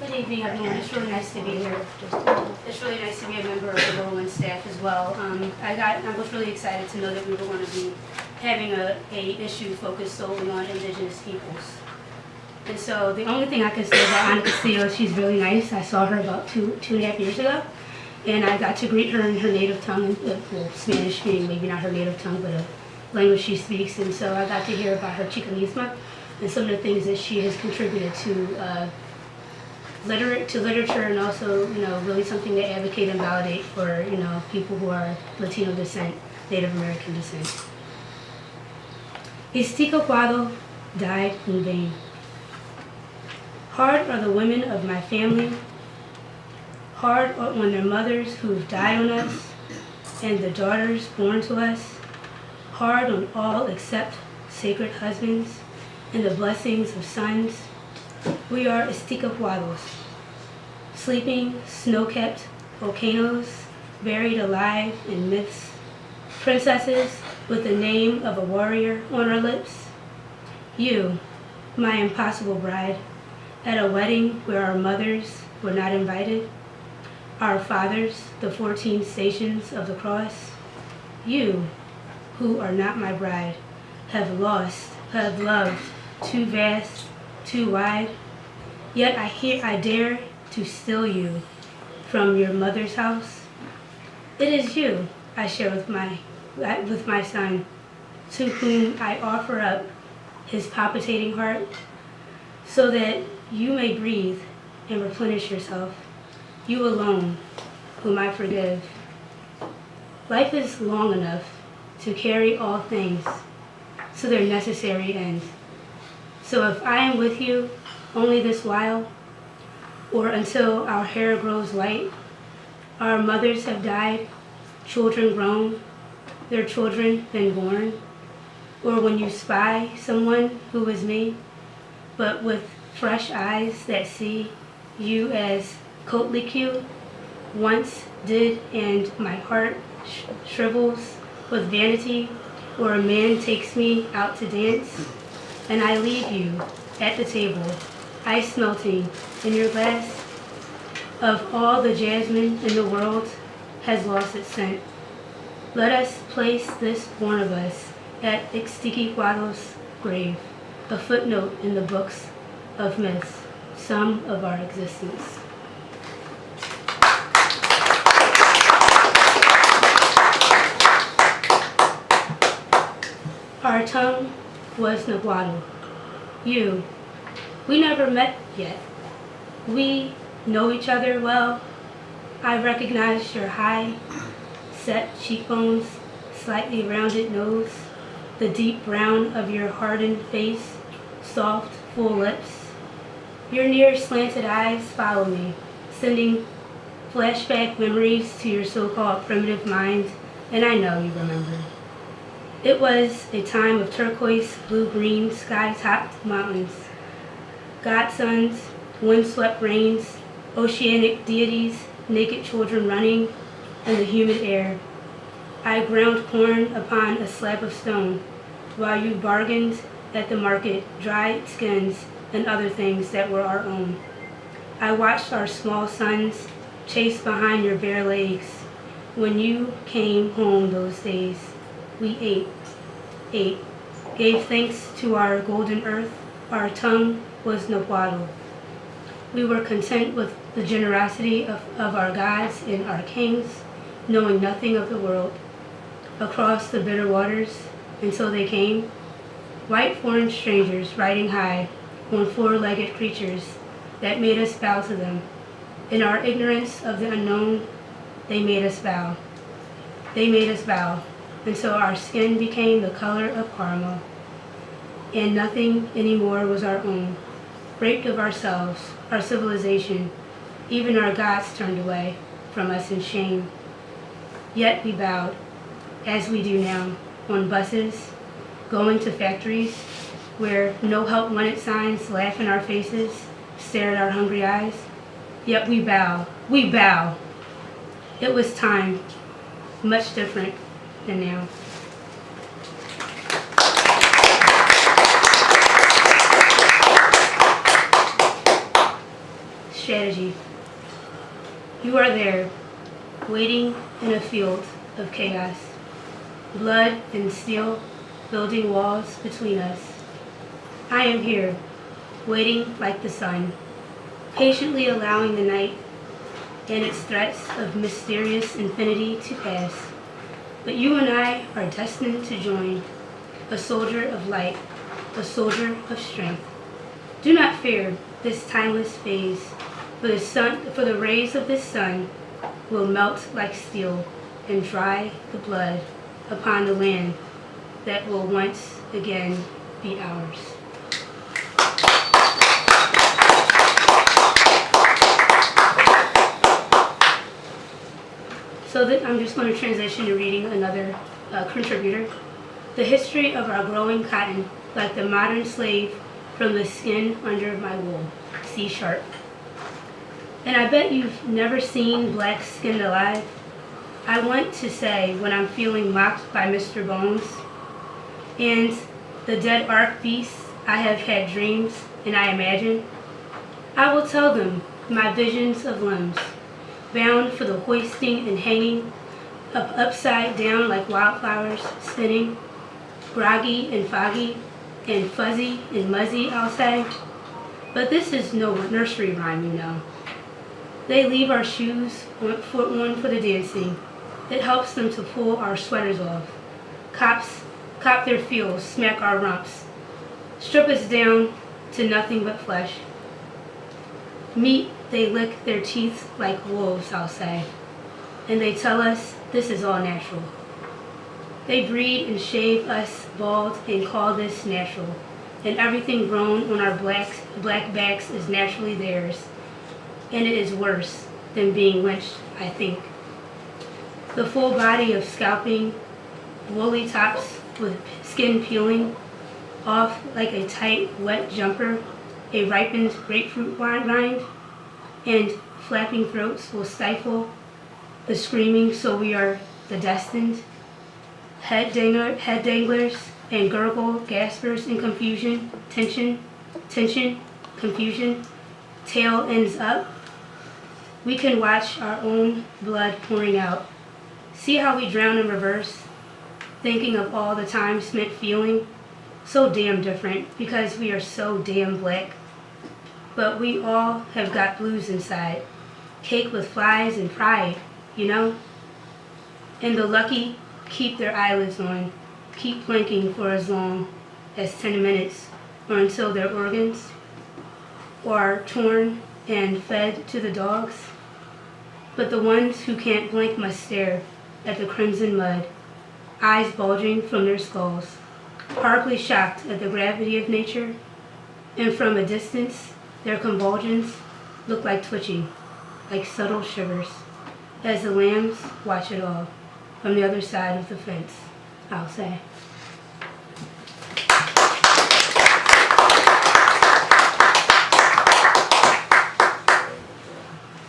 Good evening, everyone. It's really nice to be here. It's really nice to be a member of the Whirlwind staff as well. I was really excited to know that we were going to be having a issue focused solely on Indigenous peoples. And so the only thing I can say about Ana Castillo is she's really nice. I saw her about two and a half years ago, and I got to greet her in her native tongue, well, Spanish being maybe not her native tongue, but a language she speaks. And so I got to hear about her Chicanismo and some of the things that she has contributed to literature, and also, really something to advocate and validate for, people who are Latino descent, Native American descent. Iztaccíhuatl died in vain. Hard are the women of my family, hard on their mothers who've died on us, and the daughters born to us, hard on all except sacred husbands and the blessings of sons. We are Iztaccíhuatls, sleeping, snow-capped volcanoes, buried alive in myths, princesses with the name of a warrior on our lips. You, my impossible bride, at a wedding where our mothers were not invited, our fathers, the 14 stations of the cross. You, who are not my bride, have loved too vast, too wide, yet I dare to steal you from your mother's house. It is you I share with my son, to whom I offer up his palpitating heart, so that you may breathe and replenish yourself, you alone, whom I forgive. Life is long enough to carry all things to their necessary end. So if I am with you only this while, or until our hair grows white, our mothers have died, children grown, their children been born, or when you spy someone who is me, but with fresh eyes that see you as Courtney once did, and my heart shrivels with vanity, or a man takes me out to dance, and I leave you at the table, ice melting in your glass. Of all the jasmine in the world has lost its scent. Let us place this born of us at Iztaccíhuatl's grave, a footnote in the books of myths, some of our existence. Our tongue was Nahuatl. You, we never met yet. We know each other well. I recognized your high, set cheekbones, slightly rounded nose, the deep brown of your hardened face, soft, full lips. Your near slanted eyes follow me, sending flashback memories to your so-called primitive mind, and I know you remember. It was a time of turquoise, blue-green, sky-topped mountains, godsons, wind-swept rains, oceanic deities, naked children running, and the humid air. I ground corn upon a slab of stone, while you bargained at the market dried skins and other things that were our own. I watched our small sons chase behind your bare legs. When you came home those days, we ate, gave thanks to our golden earth. Our tongue was Nahuatl. We were content with the generosity of our gods and our kings, knowing nothing of the world. Across the bitter waters until they came, white foreign strangers riding high on four-legged creatures that made us bow to them. In our ignorance of the unknown, they made us bow. They made us bow until our skin became the color of caramel, and nothing anymore was our own. Raped of ourselves, our civilization, even our gods turned away from us in shame. Yet we bowed, as we do now, on buses, going to factories where no help wanted signs laugh in our faces, stare at our hungry eyes. Yet we bow, we bow. It was time, much different than now. strategy. You are there, waiting in a field of chaos, blood and steel building walls between us. I am here, waiting like the sun, patiently allowing the night and its threats of mysterious infinity to pass. But you and I are destined to join, a soldier of light, a soldier of strength. Do not fear this timeless phase, for the rays of this sun will melt like steel and dry the blood upon the land that will once again be ours. So I'm just going to transition to reading another contributor. The history of our growing cotton, like the modern slave from the skin under my wool, C#. And I bet you've never seen black skinned alive. I want to say when I'm feeling mocked by Mr. Bones and the dead ark beasts I have had dreams and I imagine, I will tell them my visions of limbs, bound for the hoisting and hanging, up upside down like wildflowers spinning, groggy and foggy and fuzzy and muzzy, I'll say. But this is no nursery rhyme, you know. They leave our shoes on for the dancing. It helps them to pull our sweaters off. Cop their feels, smack our rumps, strip us down to nothing but flesh. Meat, they lick their teeth like wolves, I'll say, and they tell us this is all natural. They breed and shave us bald and call this natural, and everything grown on our black backs is naturally theirs, and it is worse than being lynched, I think. The full body of scalping, woolly tops with skin peeling off like a tight, wet jumper, a ripened grapefruit rind, and flapping throats will stifle the screaming, so we are the destined. Head danglers and gurgle gaspers in confusion, tension, confusion, tail ends up. We can watch our own blood pouring out. See how we drown in reverse, thinking of all the time spent feeling so damn different because we are so damn black. But we all have got blues inside, caked with flies and pride, you know? And the lucky keep their eyelids on, keep blinking for as long as 10 minutes or until their organs are torn and fed to the dogs. But the ones who can't blink must stare at the crimson mud, eyes bulging from their skulls, horribly shocked at the gravity of nature, and from a distance their convulsions look like twitching, like subtle shivers, as the lambs watch it all from the other side of the fence, I'll say.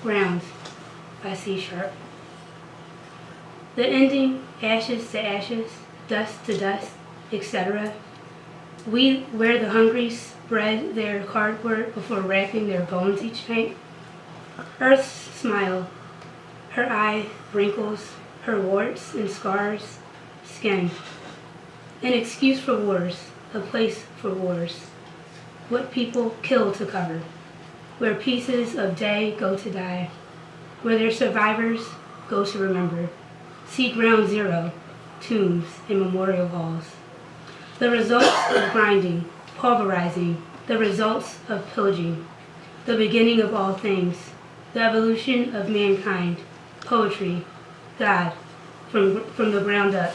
Ground by C#. The ending, ashes to ashes, dust to dust, etc. We, where the hungry spread their cardboard before wrapping their bones each night. Earth's smile, her eye wrinkles, her warts and scars, skin. An excuse for wars, a place for wars. What people kill to cover, where pieces of day go to die, where their survivors go to remember. See Ground Zero, tombs and memorial halls. The results of grinding, pulverizing, the results of pillaging, the beginning of all things, the evolution of mankind, poetry, God, from the ground up.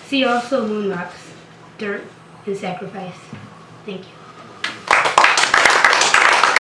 See also moon rocks, dirt, and sacrifice. Thank you.